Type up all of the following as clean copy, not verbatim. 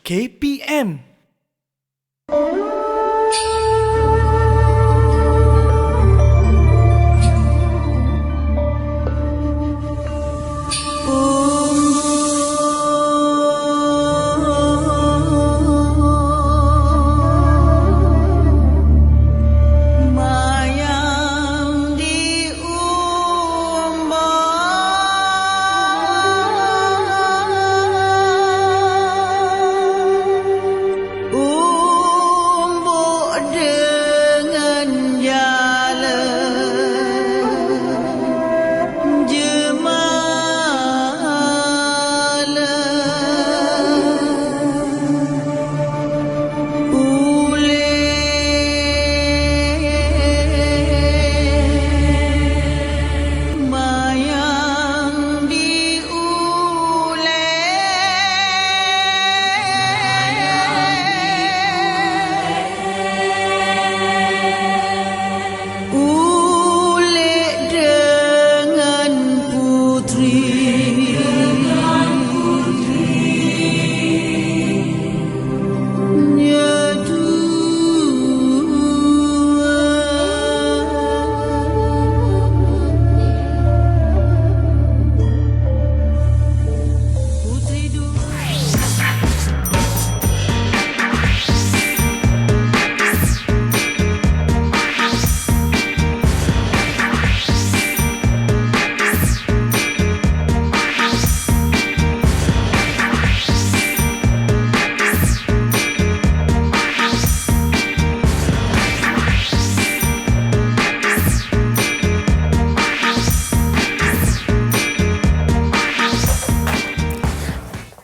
KPM.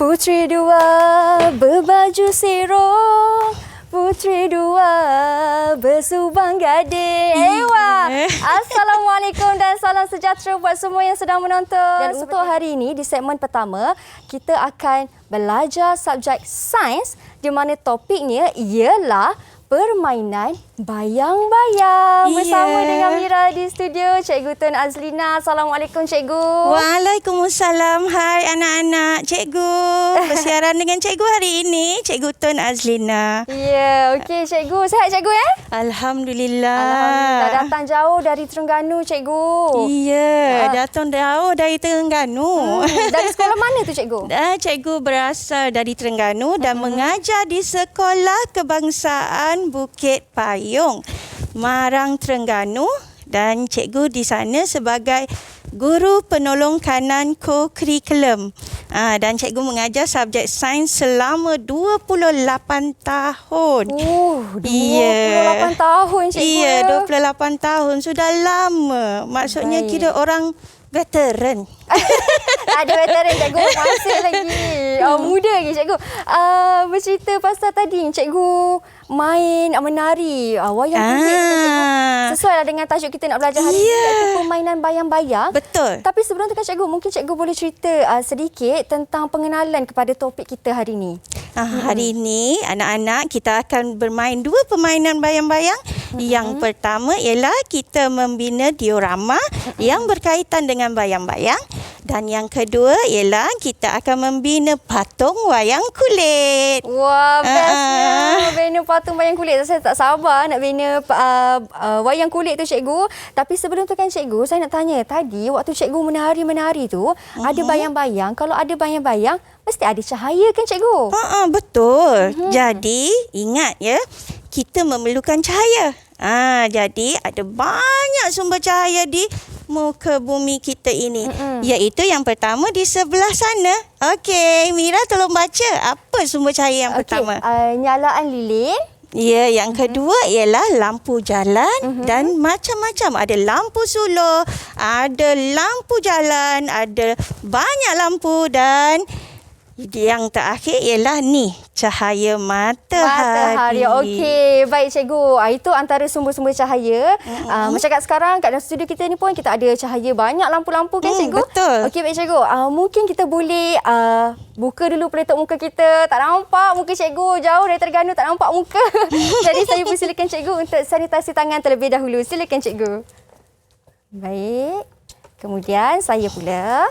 Putri dua berbaju sirong, putri dua bersubang gading. Assalamualaikum dan salam sejahtera buat semua yang sedang menonton. Dan untuk hari ini di segmen pertama, kita akan belajar subjek sains di mana topiknya ialah permainan bayang-bayang. Bersama dengan Mira di studio, Cikgu Tun Azlina. Assalamualaikum Cikgu. Waalaikumsalam. Hai anak-anak, Cikgu. Bersiaran dengan Cikgu hari ini, Cikgu Tun Azlina. Ya, okey Cikgu. Sihat Cikgu ya? Alhamdulillah. Alhamdulillah. Datang jauh dari Terengganu Cikgu. Iya, datang jauh dari Terengganu. Dari sekolah mana tu Cikgu? Cikgu berasal dari Terengganu dan mengajar di Sekolah Kebangsaan Bukit Payung, Marang, Terengganu, dan cikgu di sana sebagai guru penolong kanan co-curriculum. Dan cikgu mengajar subjek sains selama 28 tahun. 28 tahun cikgu. Iya, 28 tahun. Sudah lama. Maksudnya kira orang veteran. Tak ada veteran cikgu, masih lagi muda lagi cikgu. Bercerita pasal tadi cikgu main menari wayang kulit cikgu. Sesuai lah dengan tajuk kita nak belajar hari ini, iaitu permainan bayang-bayang. Betul. Tapi sebelum tu kan cikgu, mungkin cikgu boleh cerita sedikit tentang pengenalan kepada topik kita hari ini. Hari ini anak-anak kita akan bermain dua permainan bayang-bayang. Yang pertama ialah kita membina diorama yang berkaitan dengan bayang-bayang. Dan yang kedua ialah kita akan membina patung wayang kulit. Wah, bestnya bina patung wayang kulit. Saya tak sabar nak bina wayang kulit tu cikgu. Tapi sebelum tu kan cikgu, saya nak tanya. Tadi waktu cikgu menari-menari tu, ada bayang-bayang. Kalau ada bayang-bayang, mesti ada cahaya kan cikgu? Betul. Jadi ingat ya, kita memerlukan cahaya. Jadi ada banyak sumber cahaya di muka bumi kita ini. Iaitu yang pertama di sebelah sana. Okey, Mira tolong baca. Apa sumber cahaya yang pertama? Nyalaan lilin. Ya, yang kedua ialah lampu jalan dan macam-macam. Ada lampu suluh, ada lampu jalan, ada banyak lampu dan yang terakhir ialah ni, cahaya matahari. Okey, baik cikgu. Itu antara sumber-sumber cahaya. Macam kat sekarang kat dalam studio kita ni pun kita ada cahaya banyak lampu-lampu kan cikgu? Betul. Okey baik cikgu. Mungkin kita boleh buka dulu peletok muka kita. Tak nampak muka cikgu, jauh dari Terengganu tak nampak muka. Jadi saya persilakan cikgu untuk sanitasi tangan terlebih dahulu. Silakan cikgu. Baik. Kemudian saya pula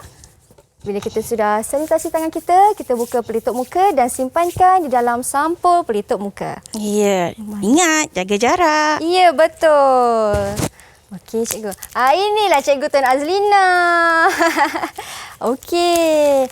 Bila kita sudah sanitasi tangan kita, kita buka pelitup muka dan simpankan di dalam sampul pelitup muka. Ya, ingat jaga jarak. Ya, betul. Okey, cikgu. Inilah Cikgu Tun Azlina. Okey.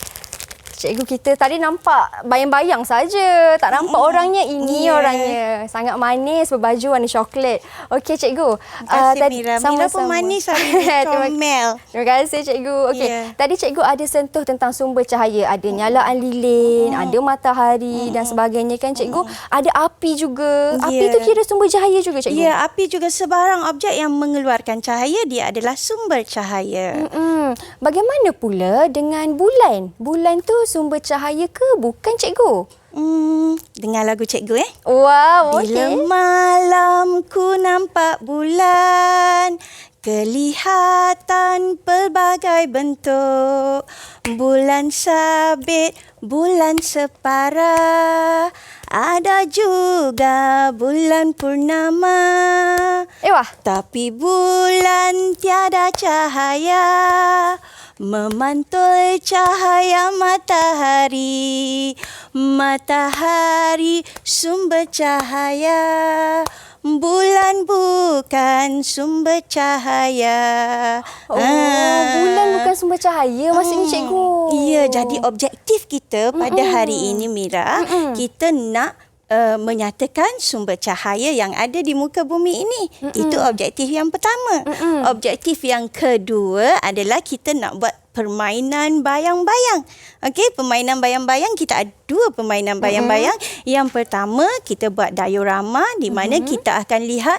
Cikgu kita tadi nampak bayang-bayang saja. Tak nampak orangnya. Ini orangnya. Sangat manis, berbaju warna coklat. Okey, Cikgu. Terima kasih, Mira. Mira pun manis hari ni, comel. Terima kasih, Cikgu. Okey, tadi Cikgu ada sentuh tentang sumber cahaya. Ada nyalaan lilin, ada matahari dan sebagainya kan, Cikgu. Ada api juga. Api tu kira sumber cahaya juga, Cikgu? Ya, api juga sebarang objek yang mengeluarkan cahaya, dia adalah sumber cahaya. Bagaimana pula dengan bulan? Bulan tu sumber cahaya ke bukan, Cikgu? Dengar lagu cikgu Wow, okey. Bila malam ku nampak bulan, kelihatan pelbagai bentuk. Bulan sabit, bulan separa, ada juga bulan purnama. Wah. Tapi bulan tiada cahaya, memantul cahaya matahari. Matahari sumber cahaya, bulan bukan sumber cahaya. Bulan bukan sumber cahaya maksudnya, Cikgu. Ya, jadi objektif kita pada hari ini, Mira, kita nak menyatakan sumber cahaya yang ada di muka bumi ini. Itu objektif yang pertama. Objektif yang kedua adalah kita nak buat permainan bayang-bayang. Okey, permainan bayang-bayang, kita ada dua permainan bayang-bayang. Yang pertama, kita buat diorama di mana kita akan lihat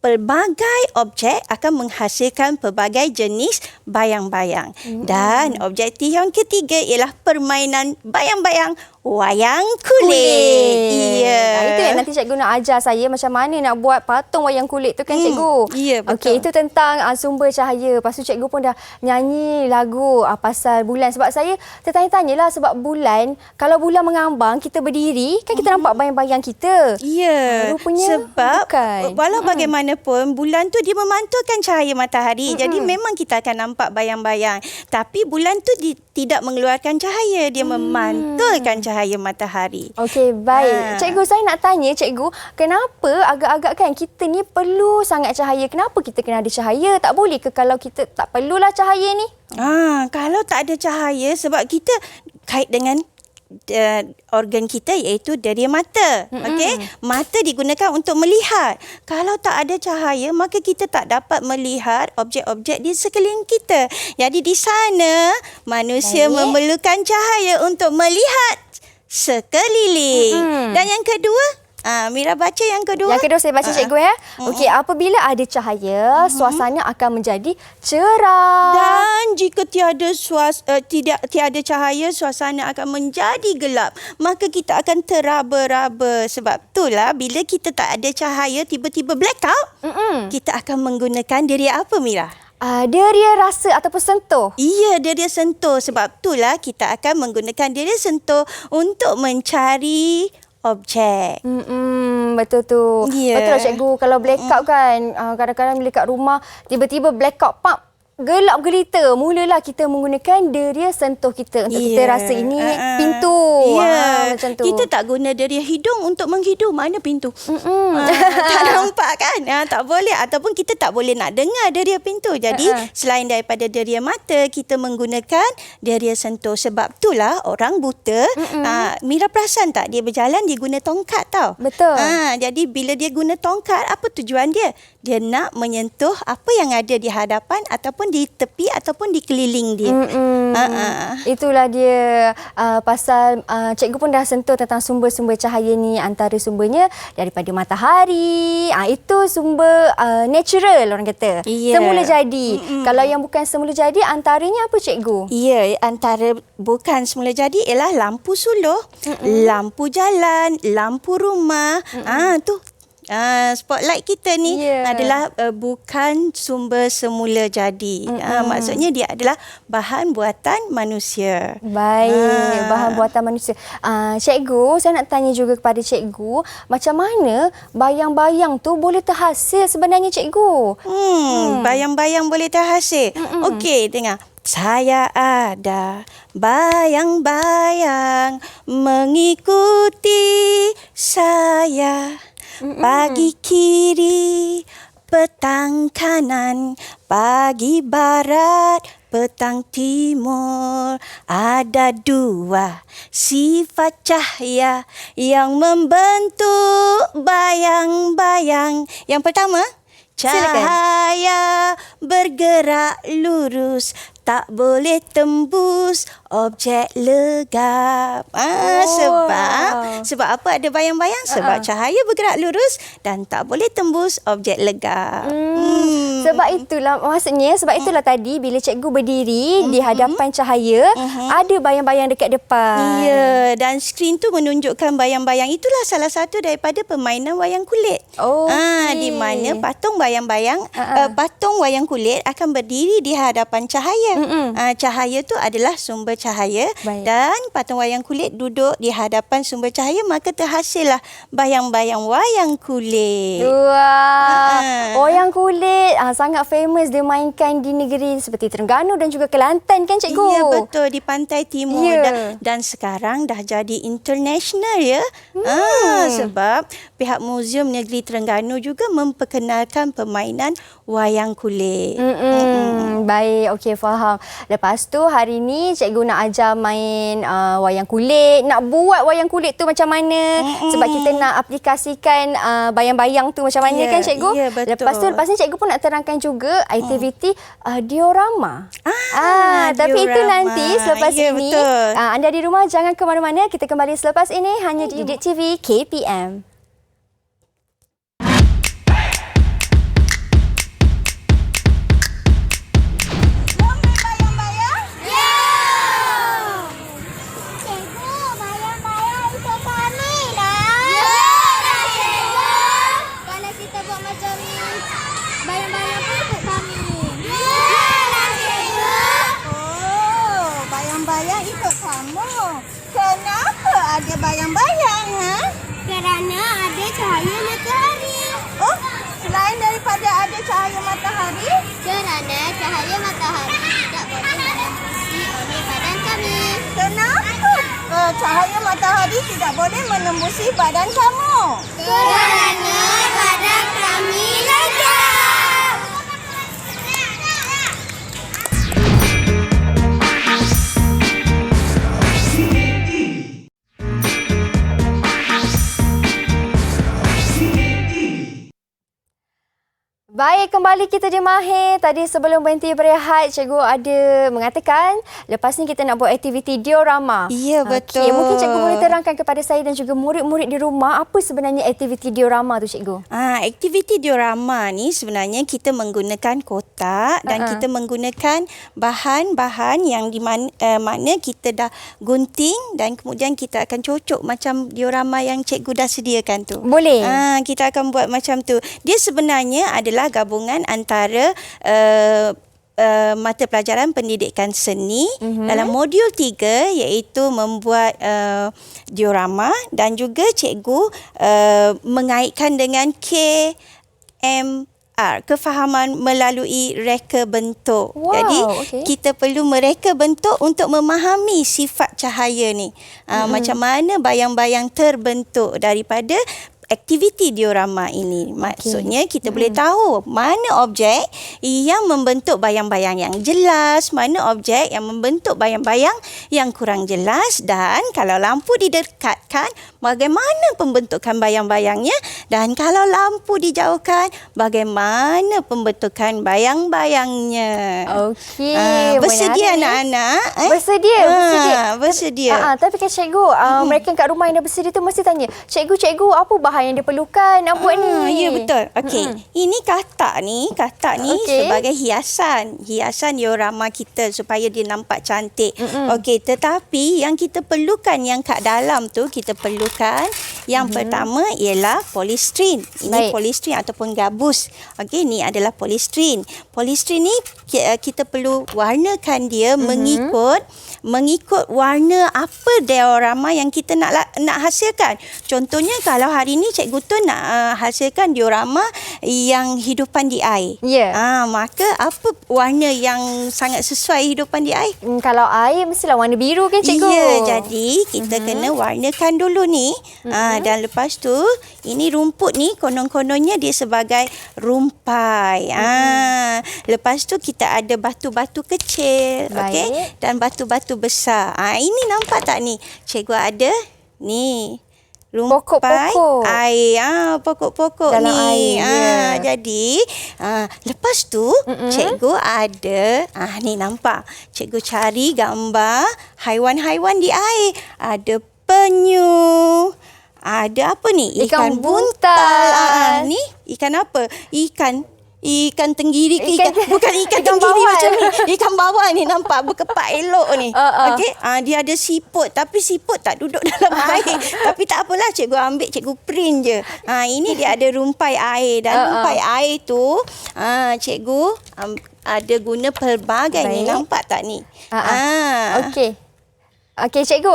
pelbagai objek akan menghasilkan pelbagai jenis bayang-bayang. Dan objektif yang ketiga ialah permainan bayang-bayang wayang kulit. Ya. Itu yang nanti cikgu nak ajar saya macam mana nak buat patung wayang kulit tu kan, cikgu? Ya, betul. Okey, itu tentang sumber cahaya. Lepas tu cikgu pun dah nyanyi lagu pasal bulan. Sebab saya tertanya-tanyalah sebab bulan, kalau bulan mengambang, kita berdiri, kan kita nampak bayang-bayang kita. Ya, rupanya sebab bukan. Walau bagaimanapun, bulan tu dia memantulkan cahaya matahari. Jadi memang kita akan nampak bayang-bayang. Tapi bulan tu tidak mengeluarkan cahaya, dia memantulkan cahaya matahari. Okey, baik. Cikgu, saya nak tanya cikgu, kenapa agak-agak kan kita ni perlu sangat cahaya? Kenapa kita kena ada cahaya? Tak boleh ke kalau kita tak perlulah cahaya ni? Kalau tak ada cahaya, sebab kita kait dengan organ kita iaitu deria mata. Okey, mata digunakan untuk melihat. Kalau tak ada cahaya, maka kita tak dapat melihat objek-objek di sekeliling kita. Jadi di sana manusia memerlukan cahaya untuk melihat sekeliling. Dan yang kedua, Mira baca yang kedua. Yang kedua saya baca cikgu ya. Okey, apabila ada cahaya, suasana akan menjadi cerah. Dan jika tiada cahaya, suasana akan menjadi gelap. Maka kita akan teraba-raba. Sebab itulah bila kita tak ada cahaya, tiba-tiba blackout, kita akan menggunakan deria apa, Mira? Deria rasa ataupun sentuh. Iya, deria sentuh. Sebab itulah kita akan menggunakan deria sentuh untuk mencari objek. Betul tu. Betul lah cikgu. Kalau blackout kan, kadang-kadang bila kat rumah, tiba-tiba blackout, gelap gelita. Mulalah kita menggunakan deria sentuh kita untuk kita rasa ini pintu. Macam tu. Kita tak guna deria hidung untuk menghidu. Mana pintu? Tak nampak kan? Tak boleh. Ataupun kita tak boleh nak dengar deria pintu. Jadi selain daripada deria mata, kita menggunakan deria sentuh. Sebab itulah orang buta, Mira perasan tak? Dia berjalan, dia guna tongkat tau. Betul. Jadi bila dia guna tongkat, apa tujuan dia? Dia nak menyentuh apa yang ada di hadapan ataupun di tepi ataupun di keliling dia. Itulah dia pasal cikgu pun dah sentuh tentang sumber-sumber cahaya ni. Antara sumbernya daripada matahari. Itu sumber natural orang kata. Semula jadi. Kalau yang bukan semula jadi, antaranya apa cikgu? Ya, antara bukan semula jadi ialah lampu suluh, lampu jalan, lampu rumah. Tu spotlight kita ni adalah bukan sumber semula jadi. Maksudnya dia adalah bahan buatan manusia. Baik, bahan buatan manusia. Cikgu, saya nak tanya juga kepada cikgu, macam mana bayang-bayang tu boleh terhasil sebenarnya cikgu? Bayang-bayang boleh terhasil. Okey, dengar. Saya ada bayang-bayang mengikuti saya. Pagi kiri, petang kanan, pagi barat, petang timur. Ada dua sifat cahaya yang membentuk bayang-bayang. Yang pertama, cahaya bergerak lurus, tak boleh tembus objek legap. Sebab apa ada bayang-bayang? Sebab cahaya bergerak lurus dan tak boleh tembus objek legap. Sebab itulah tadi bila cikgu berdiri di hadapan cahaya, ada bayang-bayang dekat depan. Ya, dan skrin tu menunjukkan bayang-bayang. Itulah salah satu daripada permainan wayang kulit. Di mana patung wayang kulit akan berdiri di hadapan cahaya. Cahaya tu adalah sumber cahaya. Baik. Dan patung wayang kulit duduk di hadapan sumber cahaya, maka terhasillah bayang-bayang wayang kulit. Wah, wayang kulit sangat famous dimainkan di negeri seperti Terengganu dan juga Kelantan kan cikgu? Ya, betul, di pantai timur. Ya. Dan sekarang dah jadi international ya. Sebab pihak Muzium Negeri Terengganu juga memperkenalkan permainan wayang kulit. Baik, okey, faham. Lepas tu hari ni cikgu nak ajar main wayang kulit, nak buat wayang kulit tu macam mana, sebab kita nak aplikasikan bayang-bayang tu macam mana kan cikgu? Ya, betul. Lepas ni cikgu pun nak terangkan juga aktiviti diorama. Tapi itu diorama. nanti selepas Ya, ini. betul. Anda di rumah jangan ke mana-mana, kita kembali selepas ini hanya di Didik TV KPM. Bayang ikut kamu. Kenapa ada bayang-bayang? Kerana ada cahaya matahari. Oh, selain daripada ada cahaya matahari? Kerana cahaya matahari tidak boleh menembusi oleh badan kami. Kenapa cahaya matahari tidak boleh menembusi badan kamu? Kerana badan kami legap. Baik, kembali kita di Mahir. Tadi sebelum berhenti berehat, cikgu ada mengatakan lepas ni kita nak buat aktiviti diorama. Ya, betul. Okey, mungkin cikgu boleh terangkan kepada saya dan juga murid-murid di rumah apa sebenarnya aktiviti diorama tu cikgu? Aktiviti diorama ni sebenarnya kita menggunakan kotak dan kita menggunakan bahan-bahan yang di mana kita dah gunting dan kemudian kita akan cocok macam diorama yang cikgu dah sediakan tu. Boleh. Kita akan buat macam tu. Dia sebenarnya adalah gabungan antara mata pelajaran pendidikan seni dalam modul 3 iaitu membuat diorama dan juga cikgu mengaitkan dengan KMR, kefahaman melalui reka bentuk. Wow, jadi okey. kita perlu mereka bentuk untuk memahami sifat cahaya ni. Macam mana bayang-bayang terbentuk daripada aktiviti diorama ini. Maksudnya kita boleh tahu mana objek yang membentuk bayang-bayang yang jelas, mana objek yang membentuk bayang-bayang yang kurang jelas, dan kalau lampu didekatkan bagaimana pembentukan bayang-bayangnya, dan kalau lampu dijauhkan bagaimana pembentukan bayang-bayangnya. Okey. Bersedia menarik. anak-anak? Bersedia. Bersedia. Tapi kan cikgu, mereka kat rumah yang dah bersedia tu mesti tanya, cikgu, apa bahan yang diperlukan nak buat ni? Ya, betul. Okey. Ini katak ni Okey. sebagai hiasan diorama kita supaya dia nampak cantik. Okey, tetapi yang kita perlukan yang kat dalam tu kita perlukan yang pertama ialah polistrin. Ini Baik. polistrin ataupun gabus. Okey, ni adalah polistrin. Polistrin ni kita perlu warnakan dia mengikut mengikut warna apa diorama yang kita nak hasilkan. Contohnya kalau hari ni Cikgu Tun nak hasilkan diorama yang hidupan di air. Ya. Maka apa warna yang sangat sesuai hidupan di air? Kalau air mestilah warna biru kan cikgu? Ya, jadi kita kena warnakan dulu ni. Dan lepas tu ini rumput ni konon-kononnya dia sebagai rumpai. Lepas tu kita ada batu-batu kecil, okey, dan batu-batu besar. Ini nampak tak ni? Cikgu ada ni. Rumpai Pokok-pokok. air, pokok-pokok Dalam ni. air, Jadi lepas tu cikgu ada ni nampak. Cikgu cari gambar haiwan-haiwan di air. Ada penyu. Ada apa ni? Ikan buntal. Ni ikan apa? Ikan tenggiri ke bukan ikan ikan tenggiri bawal. macam ni. Ikan bawal ni nampak berkepak elok ni. Okey, dia ada siput tapi siput tak duduk dalam air. Tapi tak apalah, cikgu ambil, cikgu print je. Ini dia ada rumpai air dan rumpai air tu cikgu ada guna pelbagai ni, nampak tak ni? Okey. Okey cikgu,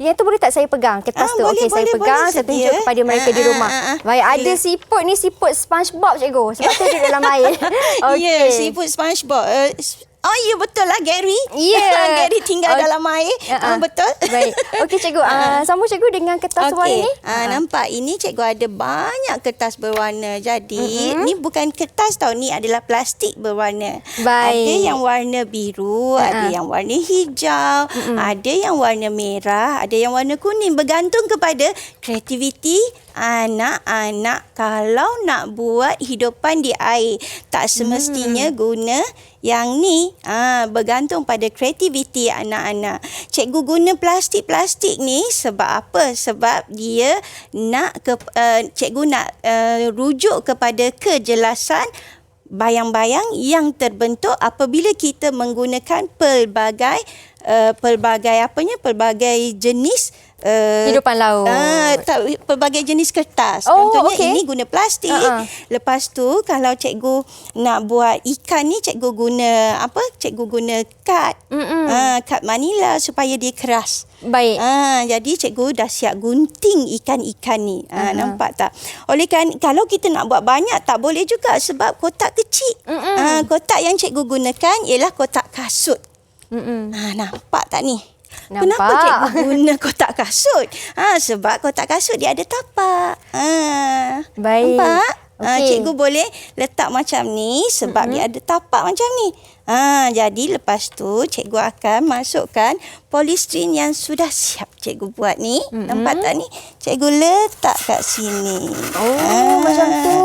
yang tu boleh tak saya pegang kertas tu? Okey, saya pegang, saya tunjuk kepada mereka di rumah. Baik, ada siput ni, siput SpongeBob cikgu. Sebab tu dia dalam air. Okey. Ya, siput SpongeBob. Ya betul lah Gary. Ya. Gary tinggal dalam air. Betul. Baik. Okey cikgu, sambung cikgu dengan kertas warna ni. Nampak ini cikgu ada banyak kertas berwarna. Jadi ni bukan kertas tau, ni adalah plastik berwarna. Baik. Ada yang warna biru, ada yang warna hijau, ada yang warna merah, ada yang warna kuning, bergantung kepada kreativiti anak-anak kalau nak buat hidupan di air. Tak semestinya guna yang ni, bergantung pada kreativiti anak-anak. Cikgu guna plastik-plastik ni sebab apa? Sebab dia nak cikgu nak rujuk kepada kejelasan bayang-bayang yang terbentuk apabila kita menggunakan pelbagai jenis Hidupan laut. Pelbagai jenis kertas. Oh, Contohnya ini guna plastik. Lepas tu kalau cikgu nak buat ikan ni, cikgu guna apa? Cikgu guna kad. Kad manila supaya dia keras. Baik. Jadi cikgu dah siap gunting ikan-ikan ni. Nampak tak? Oleh kan kalau kita nak buat banyak tak boleh juga sebab kotak kecil. Kotak yang cikgu gunakan ialah kotak kasut. Nampak tak ni? Nampak. Kenapa cikgu guna kotak kasut? Sebab kotak kasut dia ada tapak. Baik. Nampak? Okey. Cikgu boleh letak macam ni sebab dia ada tapak macam ni. Jadi lepas tu cikgu akan masukkan polistrin yang sudah siap cikgu buat ni. Nampak tak ni? Cikgu letak kat sini. Macam tu.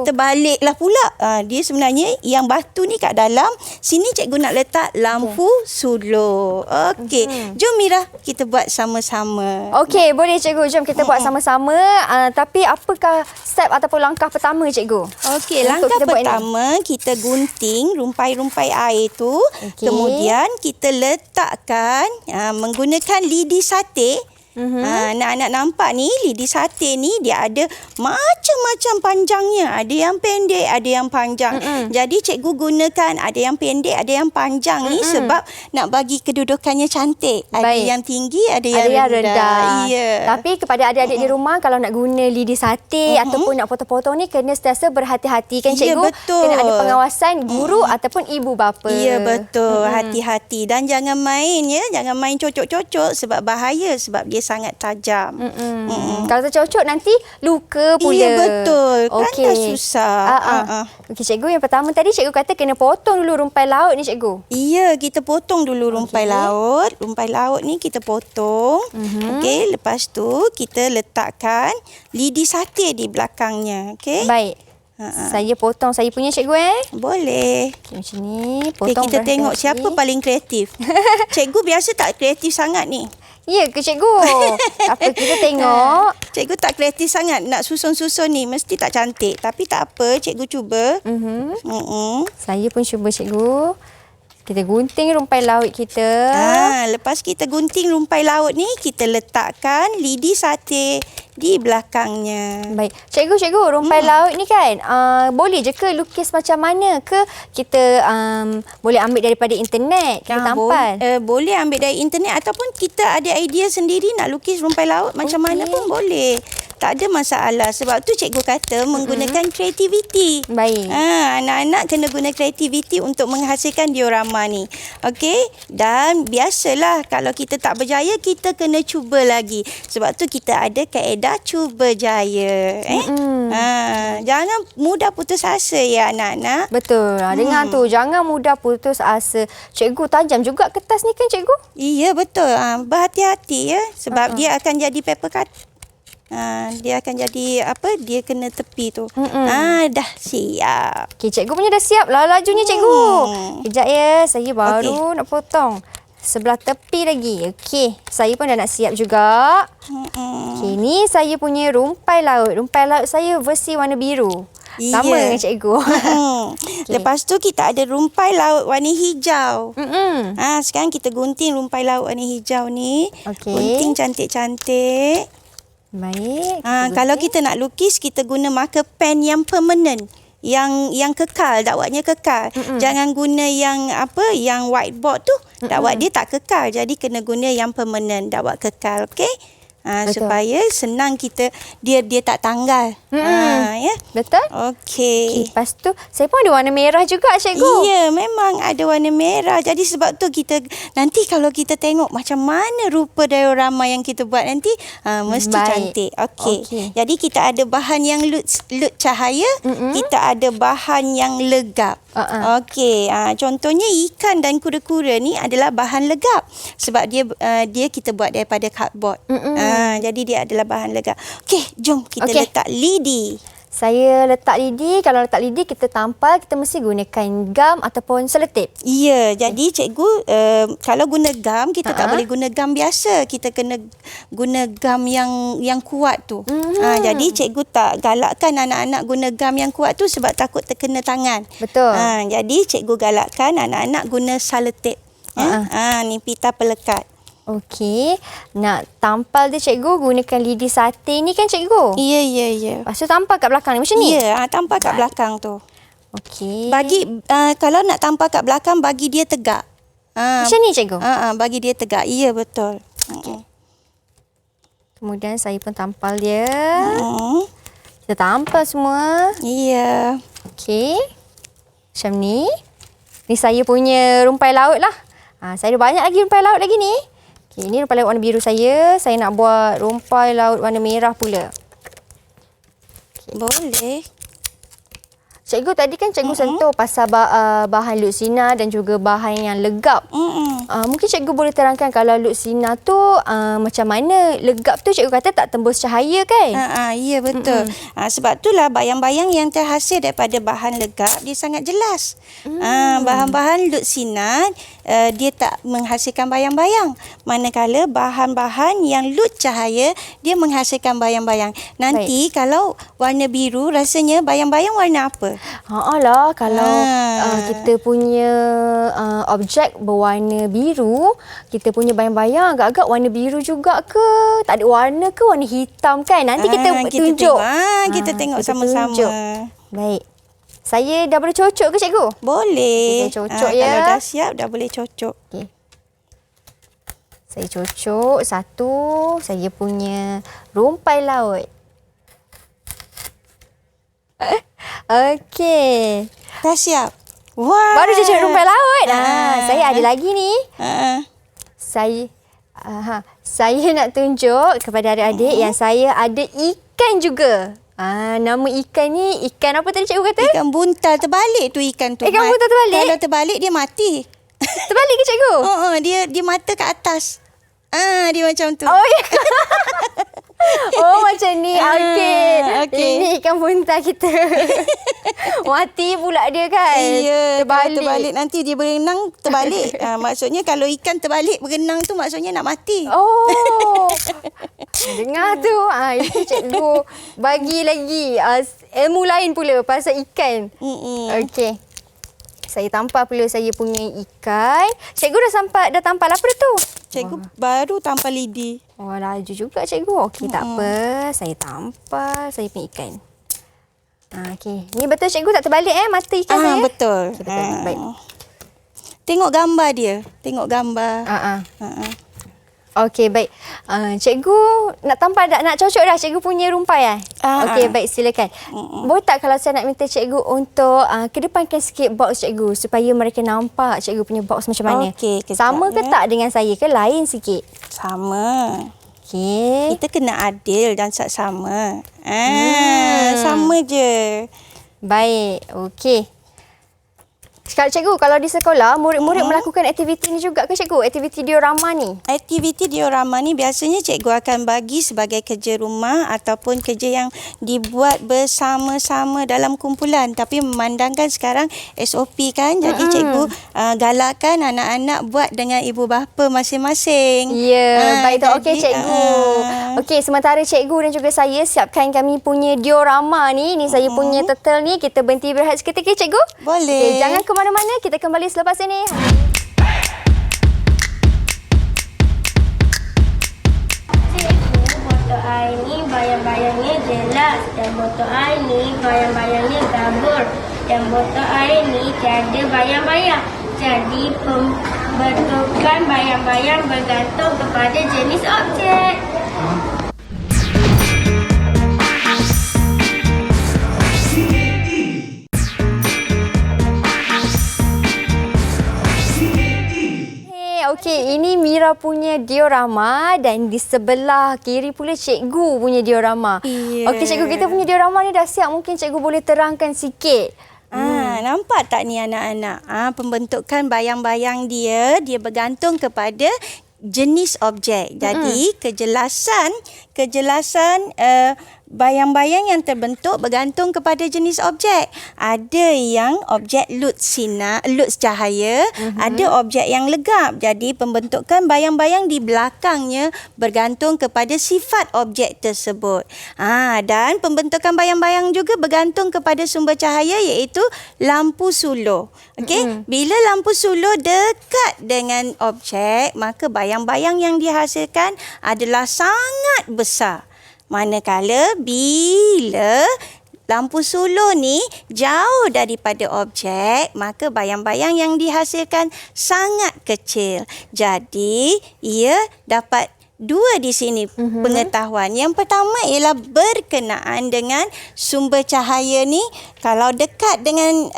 Terbaliklah pula. Dia sebenarnya yang batu ni kat dalam. Sini cikgu nak letak lampu sulur. Okey. Jom Mira, kita buat sama-sama. Okey, boleh cikgu. Jom kita buat sama-sama. Tapi apakah step ataupun langkah pertama cikgu? Okey, langkah pertama kita gunting rumpai-rumpai air tu. Kemudian kita letakkan menggunakan lidi sate. Anak-anak nampak ni, lidi sate ni dia ada macam-macam panjangnya. Ada yang pendek, ada yang panjang. Jadi cikgu gunakan ada yang pendek, ada yang panjang ni sebab nak bagi kedudukannya cantik. Ada yang tinggi, ada yang rendah. Ya. Tapi kepada adik-adik di rumah, kalau nak guna lidi sate ataupun nak potong-potong ni, kena sentiasa berhati-hati kan cikgu? Ya, betul. Kena ada pengawasan guru ataupun ibu bapa. Ya, betul. Hati-hati. Dan jangan main ya. Jangan main cocok-cocok sebab bahaya. Sebab dia sangat tajam. Kalau tercocok nanti luka pula. Ya, betul. Kan Okey. dah susah. Okey cikgu, yang pertama tadi cikgu kata kena potong dulu rumpai laut ni cikgu. Ya, kita potong dulu rumpai laut. Rumpai laut ni kita potong. Okey, lepas tu kita letakkan lidi sate di belakangnya. Okey. Baik. Saya potong saya punya cikgu Boleh. Okay, macam ni. Okay, Potong kita tengok berhati-hati. siapa paling kreatif. Cikgu biasa tak kreatif sangat ni. Ya ke cikgu? Apa kita tengok. Cikgu tak kreatif sangat nak susun-susun ni. Mesti tak cantik. Tapi tak apa, cikgu cuba. Saya pun cuba cikgu. Kita gunting rumpai laut kita. Lepas kita gunting rumpai laut ni, kita letakkan lidi sate di belakangnya. Baik. Cikgu, rumpai laut ni kan boleh je ke lukis macam mana ke kita boleh ambil daripada internet, kita tampal? Boleh ambil dari internet ataupun kita ada idea sendiri nak lukis rumpai laut macam mana pun boleh. Tak ada masalah. Sebab tu cikgu kata menggunakan kreativiti. Baik. Anak-anak kena guna kreativiti untuk menghasilkan diorama ni. Okey? Dan biasalah kalau kita tak berjaya, kita kena cuba lagi. Sebab tu kita ada kaedah cuba jaya. Jangan mudah putus asa ya anak-anak. Betul. Dengar tu, jangan mudah putus asa. Cikgu, tajam juga kertas ni kan cikgu? Iya, betul. Berhati-hati ya. Sebab dia akan jadi paper cut. Dia akan jadi apa? Dia kena tepi tu. Dah siap. Okey, cikgu punya dah siap lah lajunya cikgu. Kejap ya, saya baru nak potong. Sebelah tepi lagi. Okey, saya pun dah nak siap juga. Okey, ni saya punya rumpai laut. Rumpai laut saya versi warna biru. Sama dengan cikgu. Okay. Lepas tu kita ada rumpai laut warna hijau. Sekarang kita gunting rumpai laut warna hijau ni. Gunting cantik-cantik. Baik. Kalau kita nak lukis, kita guna marker pen yang permanent. Yang kekal, dakwatnya kekal. Jangan guna yang yang whiteboard tu. Dakwat dia tak kekal. Jadi kena guna yang permanent, dakwat kekal. Okey? Supaya senang kita dia tak tanggal. Ya. Betul? Okey. Lepas tu saya pun ada warna merah juga cikgu. Ya, memang ada warna merah. Jadi sebab tu kita nanti kalau kita tengok macam mana rupa diorama yang kita buat nanti mesti cantik. Okey. Jadi kita ada bahan yang lut cahaya, kita ada bahan yang legap. Okey, contohnya ikan dan kura-kura ni adalah bahan legap sebab dia kita buat daripada cardboard. Jadi dia adalah bahan legap. Okey, jom kita letak lidi. Saya letak lidi. Kalau letak lidi kita tampal, kita mesti gunakan gam ataupun selotip. Ya, jadi cikgu kalau guna gam kita tak boleh guna gam biasa. Kita kena guna gam yang kuat tu. Jadi cikgu tak galakkan anak-anak guna gam yang kuat tu sebab takut terkena tangan. Betul. Jadi cikgu galakkan anak-anak guna selotip. Ni pita pelekat. Okey. Nak tampal dia cikgu gunakan lidi sate ni kan cikgu? Ya. Lepas tu tampal kat belakang ni macam ni? Ya, tampal kat belakang tu. Okey. Kalau nak tampal kat belakang, bagi dia tegak. Macam ni cikgu? Bagi dia tegak. Ya, betul. Kemudian saya pun tampal dia. Kita tampal semua. Ya. Okey. Macam ni. Ni saya punya rumpai laut lah. Saya ada banyak lagi rumpai laut lagi ni. Okay, ini rumpai laut warna biru saya. Saya nak buat rumpai laut warna merah pula. Okay. Boleh. Cikgu tadi kan cikgu sentuh pasal bahan lutsina dan juga bahan yang legap. Mungkin cikgu boleh terangkan kalau lutsina tu macam mana? Legap tu cikgu kata tak tembus cahaya kan? Ya, betul. Sebab itulah bayang-bayang yang terhasil daripada bahan legap dia sangat jelas. Bahan-bahan lutsina dia tak menghasilkan bayang-bayang. Manakala bahan-bahan yang lut cahaya dia menghasilkan bayang-bayang. Nanti kalau warna biru rasanya bayang-bayang warna apa? Lah kalau kita punya objek berwarna biru, kita punya bayang-bayang agak-agak warna biru juga ke? Tak ada warna ke warna hitam kan? Nanti kita tunjuk. Kita tengok sama-sama. Baik. Saya dah boleh cocok ke cikgu? Boleh. Kita cocok ya. Kalau dah siap dah boleh cocok. Okey. Saya cocok satu saya punya rumpai laut. Okey. Dah siap? Wah. Baru cocok rumpai laut. Saya ada lagi ni. Saya nak tunjuk kepada adik-adik yang saya ada ikan juga. Nama ikan ni ikan apa tadi cikgu kata? Ikan buntal terbalik tu ikan tu. Ikan buntal terbalik? Kalau terbalik dia mati. Terbalik ke cikgu? Dia mata ke atas. Dia macam tu. Oh ya. Macam ni. Okey. Ini ikan buntal kita. Mati pula dia kan? Ya, terbalik. Nanti dia berenang terbalik. Maksudnya kalau ikan terbalik berenang tu maksudnya nak mati. Dengar tu. Itu cikgu bagi lagi ilmu lain pula pasal ikan. Okey. Saya tampal pula saya punya ikan. Cikgu dah tampal apa tu? Cikgu baru tampal lidi. Oh, laju juga cikgu. Okey, tak apa. Saya tampal saya punya ikan. Okey. Ni betul cikgu tak terbalik mata ikan saya? Betul. Okay, betul. Baik. Tengok gambar dia. Tengok gambar. Okey, baik. Cikgu nak tampal dah, nak cocok dah cikgu punya rumpai Okey, baik, silakan. Boleh tak kalau saya nak minta cikgu untuk kedepankan sikit box cikgu supaya mereka nampak cikgu punya box macam mana? Okey, sama ke tak dengan saya ke lain sikit? Sama. Okey. Kita kena adil dan sama. Sama je. Baik, okey. Cikgu, kalau di sekolah, murid-murid melakukan aktiviti ni juga ke cikgu? Aktiviti diorama ni? Aktiviti diorama ni biasanya cikgu akan bagi sebagai kerja rumah ataupun kerja yang dibuat bersama-sama dalam kumpulan. Tapi memandangkan sekarang SOP kan, jadi cikgu galakkan anak-anak buat dengan ibu bapa masing-masing. Ya, baik tu. Okey cikgu. Okey, sementara cikgu dan juga saya siapkan kami punya diorama ni. Ni saya punya turtle ni. Kita berhenti berehat seketika cikgu? Boleh. Okey, jangan ke mana-mana, kita kembali selepas ini. Cikgu, botol air ni bayang-bayangnya jelas dan botol air ni bayang-bayangnya gabur dan botol air ni tiada bayang-bayang. Jadi pembentukan bayang-bayang bergantung kepada jenis objek. Okey, ini Mira punya diorama dan di sebelah kiri pula cikgu punya diorama. Okey cikgu, kita punya diorama ni dah siap. Mungkin cikgu boleh terangkan sikit. Nampak tak ni anak-anak? Pembentukan bayang-bayang dia bergantung kepada jenis objek. Jadi kejelasan bayang-bayang yang terbentuk bergantung kepada jenis objek. Ada yang objek lut cahaya, ada objek yang legap. Jadi pembentukan bayang-bayang di belakangnya bergantung kepada sifat objek tersebut. Dan pembentukan bayang-bayang juga bergantung kepada sumber cahaya iaitu lampu suluh. Okey, bila lampu suluh dekat dengan objek, maka bayang-bayang yang dihasilkan adalah sangat besar. Manakala bila lampu suluh ni jauh daripada objek, maka bayang-bayang yang dihasilkan sangat kecil. Jadi, ia dapat dua di sini pengetahuan. Yang pertama ialah berkenaan dengan sumber cahaya ni. Kalau dekat dengan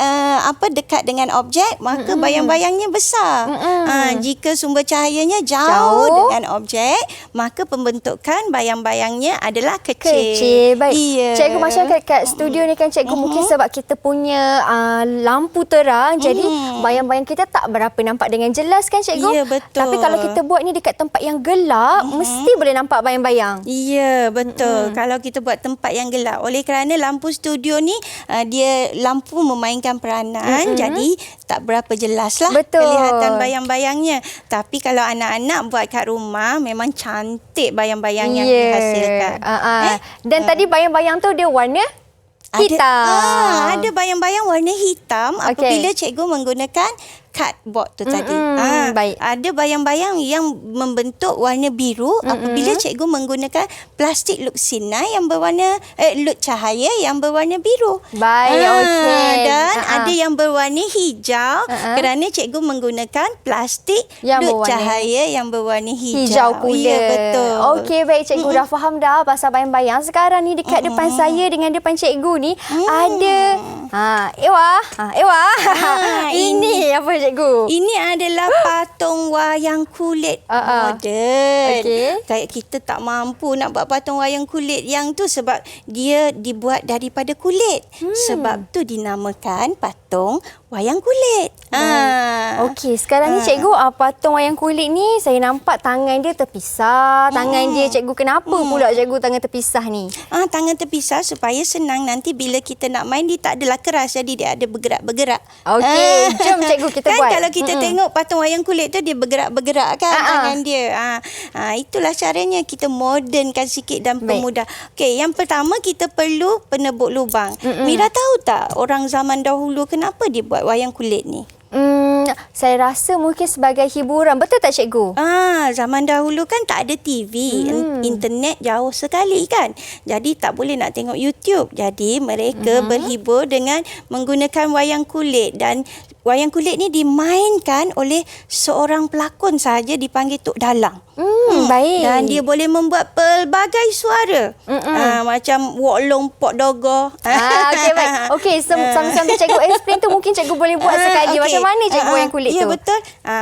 dekat dengan objek, maka bayang-bayangnya besar. Jika sumber cahayanya jauh dengan objek, maka pembentukan bayang-bayangnya adalah kecil. Baik. Iya. Cikgu, macam kat studio ni kan cikgu, mungkin sebab kita punya lampu terang, jadi bayang-bayang kita tak berapa nampak dengan jelas kan cikgu? Ya, betul. Tapi kalau kita buat ni dekat tempat yang gelap, mesti boleh nampak bayang-bayang. Ya, betul. Kalau kita buat tempat yang gelap. Oleh kerana lampu studio ni, dia lampu memainkan peranan, jadi tak berapa jelaslah kelihatan bayang-bayangnya. Tapi kalau anak-anak buat kat rumah, memang cantik bayang-bayang yang dihasilkan. Dan tadi bayang-bayang tu dia warna hitam. Ada bayang-bayang warna hitam apabila cikgu menggunakan cardboard tu tadi. Baik. Ada bayang-bayang yang membentuk warna biru apabila cikgu menggunakan plastik luksina yang berwarna lut cahaya yang berwarna biru. Baik, okey. Dan ada yang berwarna hijau kerana cikgu menggunakan plastik yang lut cahaya yang berwarna hijau. Hijau pula. Ya, betul. Okey, baik cikgu dah faham dah pasal bayang-bayang. Sekarang ni dekat depan saya dengan depan cikgu ni ada Ewa. Ini apa cikgu? Ini adalah patung wayang kulit modern. Kayak kita tak mampu nak buat patung wayang kulit yang tu sebab dia dibuat daripada kulit. Sebab tu dinamakan patung wayang kulit. Okey, sekarang ni cikgu, patung wayang kulit ni saya nampak tangan dia terpisah. Tangan dia cikgu, kenapa pula cikgu tangan terpisah ni? Tangan terpisah supaya senang nanti bila kita nak main, dia tak adalah keras, jadi dia ada bergerak-bergerak. Okey, jom cikgu kita kan buat. Kalau kita tengok patung wayang kulit tu dia bergerak-bergerak kan tangan dia. Itulah caranya kita modernkan sikit dan pemudah. Okey, yang pertama kita perlu penebuk lubang. Mira tahu tak orang zaman dahulu kenapa dia buat wayang kulit ni? Saya rasa mungkin sebagai hiburan. Betul tak cikgu? Zaman dahulu kan tak ada TV, internet jauh sekali kan. Jadi tak boleh nak tengok YouTube. Jadi mereka berhibur dengan menggunakan wayang kulit, dan wayang kulit ni dimainkan oleh seorang pelakon sahaja dipanggil Tok Dalang. Baik. Dan dia boleh membuat pelbagai suara. Macam Wok Long Pok Dogo. Okey, baik. Okey, sambil cikgu explain tu mungkin cikgu boleh buat sekali. Okey. Macam mana cikgu wayang kulit tu? Ya, betul.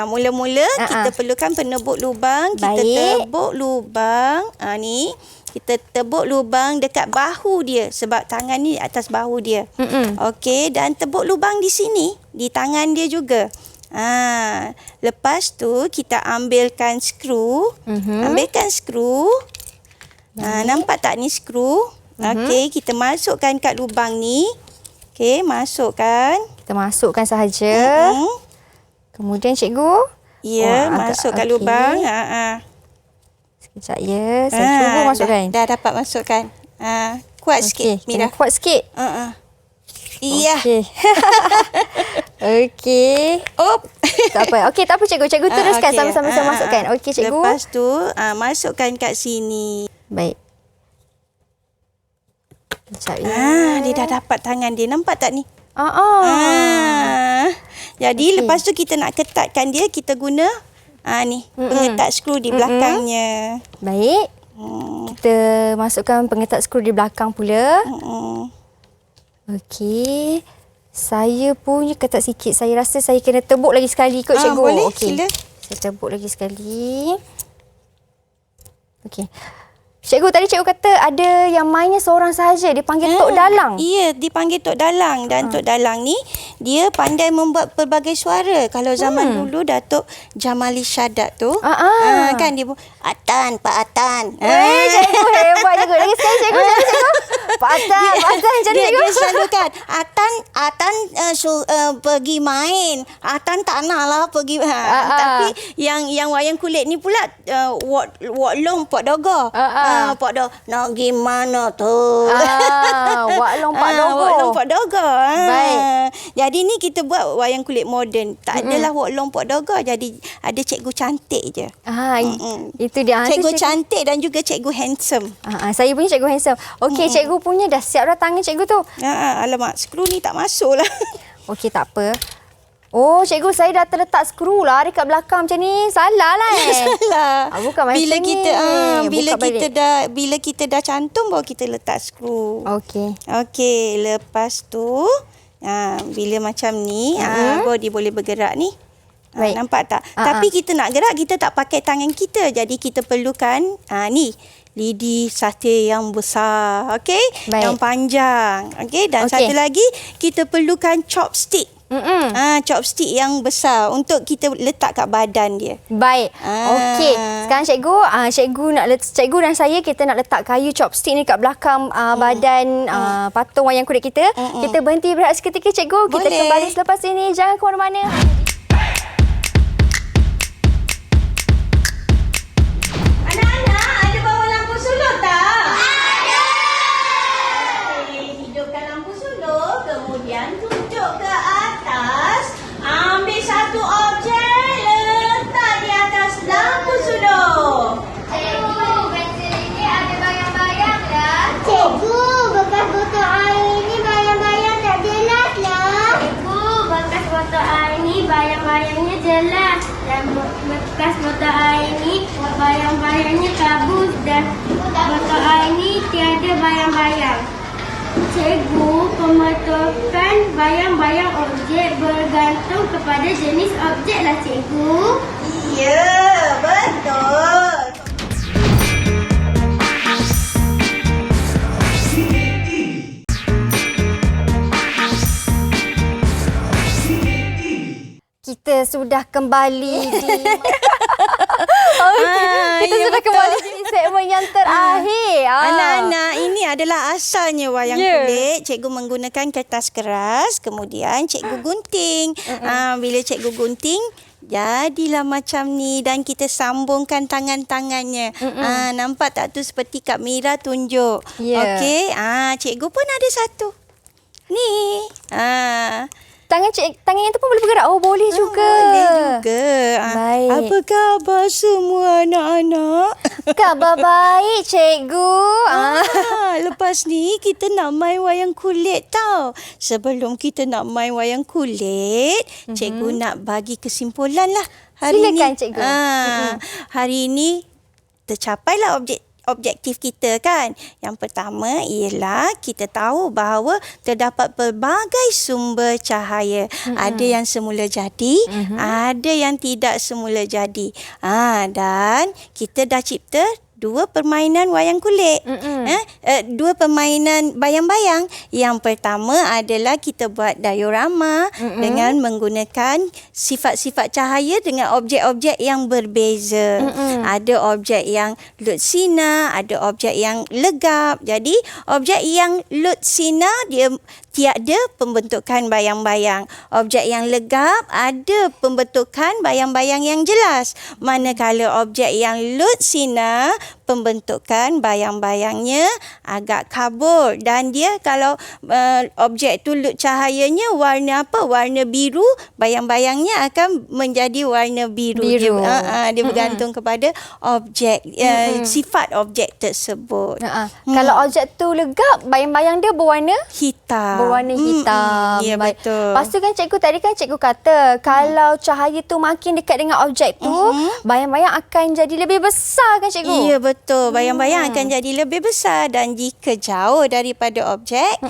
Mula-mula kita perlukan penebuk lubang. Kita tebuk lubang. Ni. Kita tebuk lubang dekat bahu dia. Sebab tangan ni atas bahu dia. Okey. Dan tebuk lubang di sini. Di tangan dia juga. Lepas tu kita ambilkan skru. Ambilkan skru. Nampak tak ni skru? Okey, kita masukkan kat lubang ni. Okey, masukkan. Kita masukkan sahaja. Kemudian cikgu? Ya, masuk kat lubang. Sekejap ya. Saya cuba masukkan. Dah dapat masukkan. Kuat sikit, Mira. Kuat sikit. Iya. Okey. Okey. Tak apa. Okey, tak apa cikgu. Cikgu teruskan sama-sama saya masukkan. Okey cikgu. Lepas tu masukkan kat sini. Baik. Sekejap ya. Dia dah dapat tangan dia. Nampak tak ni? Jadi lepas tu kita nak ketatkan dia, kita guna ni pengetat skru di belakangnya. Baik. Kita masukkan pengetat skru di belakang pula. Okey. Saya punya ketat sikit. Saya rasa saya kena tebuk lagi sekali kot cikgu. Boleh, okey. sila. Saya tebuk lagi sekali. Okey. Cikgu, tadi cikgu kata ada yang mainnya seorang sahaja. Dipanggil Tok Dalang. Ya, dipanggil Tok Dalang. Dan Tok Dalang ni, dia pandai membuat pelbagai suara. Kalau zaman dulu, Datuk Jamali Syadat tu. Kan dia Atan, Pak Atan. Cikgu hebat cikgu. Lagi sekali cikgu. Pak Atan, macam ni cikgu. Dia selalu kan, Atan pergi main. Atan tak nak lah pergi. Tapi yang wayang kulit ni pula, Wok Long Pok Dogo. Pak Dogo nak gimana tu? Wak Long Pak Dogo. Wok Long Pak Dogo. Baik. Jadi ni kita buat wayang kulit moden. Tak adalah Wok Long Pak Dogo. Jadi ada cikgu cantik je. Itu dia. Cikgu cantik dan juga cikgu handsome. Saya punya cikgu handsome. Okey, cikgu punya dah siap dah tangan cikgu tu. Alamak, skru ni tak masuk lah. Okey, tak apa. Oh, cikgu, saya dah terletak skru lah dekat belakang macam ni. Salah lah Salah. Bukan macam bila ni. kita bila kita dah cantum baru kita letak skru. Okey, lepas tu bila macam ni baru dia boleh bergerak ni. Nampak tak? Tapi kita nak gerak, kita tak pakai tangan kita. Jadi kita perlukan ni lidi sate yang besar, okey? Yang panjang, okey? Dan satu lagi kita perlukan chopstick. Chopstick yang besar untuk kita letak kat badan dia. Baik. Okey. Sekarang cikgu dan saya kita nak letak kayu chopstick ni kat belakang badan patung wayang kulit kita. Kita berhenti berehat seketika cikgu. Kita kembali selepas ini. Jangan ke mana-mana. Anak-anak, ada bawa lampu sulur tak? Ada! Hidupkan lampu sulur, kemudian tunjuk ke atas. Ambil satu objek, letak di atas lampu sulur. Cikgu, pensel ini ada bayang-bayang lah. Cikgu, bekas botol air ini bayang-bayang tak jelas lah. Cikgu, bekas botol air ini bayang-bayangnya jelas. Dan bekas botol air ini bayang-bayangnya kabus. Dan botol air ini tiada bayang-bayang. Cikgu, pembentukan bayang-bayang objek bergantung kepada jenis objek lah cikgu. Ya, betul. Kita sudah kembali di Kita ya sudah betul. kembali di segmen yang terakhir. Anak-anak, ini adalah asalnya wayang Ya. kulit. Cikgu menggunakan kertas keras, kemudian cikgu gunting. Bila cikgu gunting, jadilah macam ni dan kita sambungkan tangan-tangannya. Nampak tak tu seperti Kak Mira tunjuk. Ya. Okey, cikgu pun ada satu. Ni. Tangan yang tu pun boleh bergerak. Oh, boleh juga. Boleh juga. Baik. Apa khabar semua anak-anak? Khabar baik, cikgu. Lepas ni kita nak main wayang kulit tau. Sebelum kita nak main wayang kulit, cikgu nak bagi kesimpulan lah. Silakan, cikgu. Hari ni tercapailah objektif kita kan. Yang pertama ialah kita tahu bahawa terdapat pelbagai sumber cahaya. Ada yang semula jadi, ada yang tidak semula jadi. Dan kita dah cipta 2 permainan wayang kulit. Dua permainan bayang-bayang. Yang pertama adalah kita buat diorama dengan menggunakan sifat-sifat cahaya dengan objek-objek yang berbeza. Ada objek yang lut sinar, ada objek yang legap. Jadi, objek yang lut sinar dia tiada pembentukan bayang-bayang. Objek yang legap ada pembentukan bayang-bayang yang jelas. Manakala objek yang lut sinar, pembentukan bayang-bayangnya agak kabur. Dan dia kalau objek tu lut cahayanya warna apa? Warna biru, bayang-bayangnya akan menjadi warna biru. Dia bergantung kepada objek, sifat objek tersebut. Kalau objek tu legap, bayang-bayang dia berwarna Hitam. berwarna hitam. Ya, Baik. betul. Lepas tu kan cikgu tadi kan cikgu kata kalau cahaya tu makin dekat dengan objek tu, bayang-bayang akan jadi lebih besar kan cikgu? Ya, betul. Bayang-bayang akan jadi lebih besar dan jika jauh daripada objek,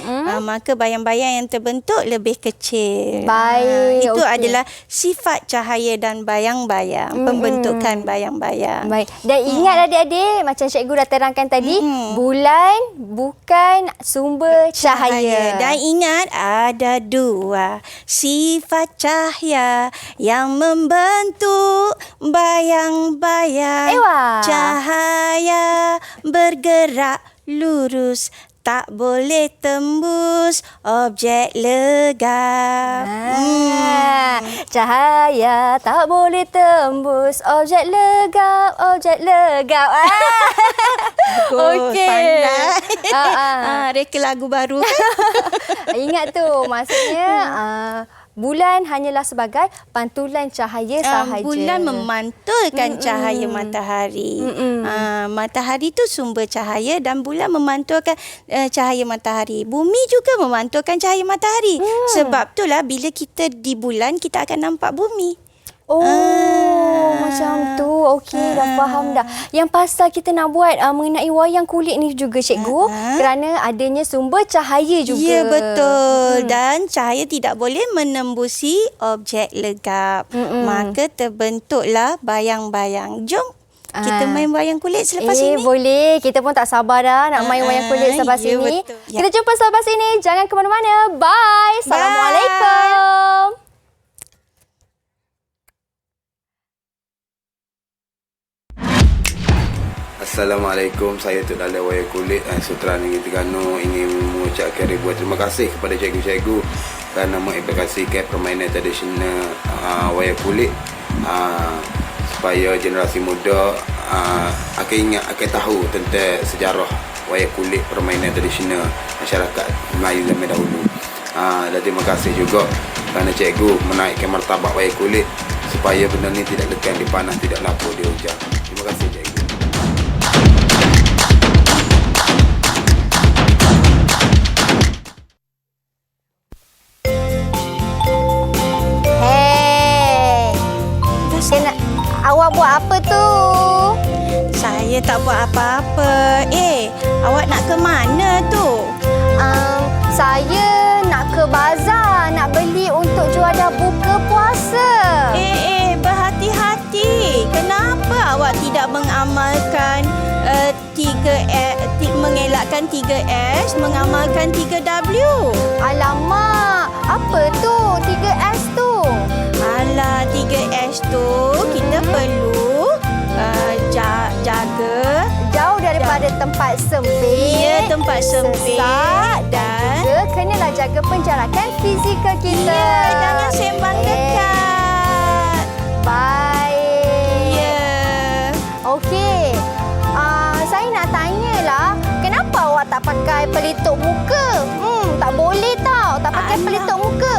maka bayang-bayang yang terbentuk lebih kecil. Baik, Itu okey. adalah sifat cahaya dan bayang-bayang, pembentukan bayang-bayang. Baik. Dan ingat adik-adik macam cikgu dah terangkan tadi, bulan bukan sumber cahaya. Dan ingat ada 2 sifat cahaya yang membentuk bayang-bayang. Ewa. Cahaya bergerak lurus, tak boleh tembus objek legap. Cahaya tak boleh tembus objek legap, objek legap. Okey. Reka lagu baru. Ingat tu, maksudnya bulan hanyalah sebagai pantulan cahaya sahaja. Bulan memantulkan cahaya matahari. Matahari tu sumber cahaya dan bulan memantulkan cahaya matahari. Bumi juga memantulkan cahaya matahari. Sebab itulah bila kita di bulan kita akan nampak bumi. Macam tu. Okey, dah faham dah. Yang pasal kita nak buat mengenai wayang kulit ni juga cikgu, kerana adanya sumber cahaya juga. Ya, betul. Dan cahaya tidak boleh menembusi objek legap. Maka terbentuklah bayang-bayang. Jom kita main wayang kulit selepas ini. Boleh. Kita pun tak sabar dah nak main wayang kulit selepas ya, ini. betul. Kita jumpa selepas ini. Jangan ke mana-mana. Bye. Assalamualaikum. Assalamualaikum, saya Tuk Dalai Wayang Kulit Sutera Negeri Terengganu ingin mengucapkan ribuan terima kasih kepada cikgu-cikgu kerana mengimplementasikan permainan tradisional wayang kulit supaya generasi muda akan ingat, akan tahu tentang sejarah wayang kulit, permainan tradisional masyarakat Melayu zaman dahulu. Dan terima kasih juga kerana cikgu menaikkan martabat wayang kulit supaya benda ni tidak lekang di panas, tidak lapuk di hujan. Terima kasih cikgu. Awak buat apa tu? Saya tak buat apa-apa. Awak nak ke mana tu? Saya nak ke bazar, nak beli untuk juadah buka puasa. Berhati-hati. Kenapa awak tidak mengamalkan 3 mengelakkan 3S, mengamalkan 3W? Alamak, apa tu 3S tu? Alah, 3S tu kita perlu tempat sempit. Ya, tempat sempit. Sesak dan Dan juga kenalah jaga penjarakan fizikal kita. ya, jangan sembang dekat. Baik. Ya. Okey. Saya nak tanyalah, kenapa awak tak pakai pelitup muka? Tak boleh tau, tak pakai Alah. pelitup muka.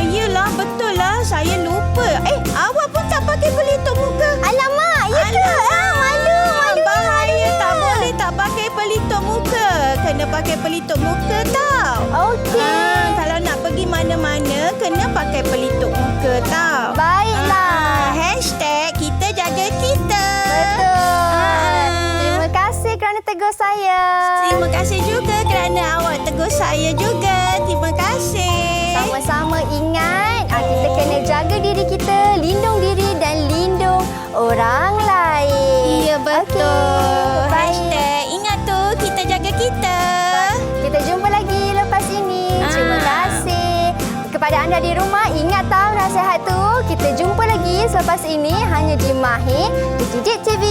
Yelah, betul lah. Saya lupa. Awak pun tak pakai pelitup muka. Alamak, ya ke? Malu. Bahaya, tak boleh tak pakai pelitup muka. Kena pakai pelitup muka tau. Okey. Kalau nak pergi mana-mana, kena pakai pelitup muka tau. Baiklah. Hashtag kita jaga kita. Betul. Terima kasih kerana tegur saya. Terima kasih juga kerana awak tegur saya juga. Terima kasih. Sama-sama ingat, kita kena jaga diri kita, lindung diri dan lindung orang lain. Ya, betul. Okey, baik. Hashtag ingat tu, kita jaga kita. Kita jumpa lagi lepas ini. Terima kasih. Kepada anda di rumah, ingat tahu nasihat tu. Kita jumpa lagi selepas ini hanya di Mahir, di Didik TV,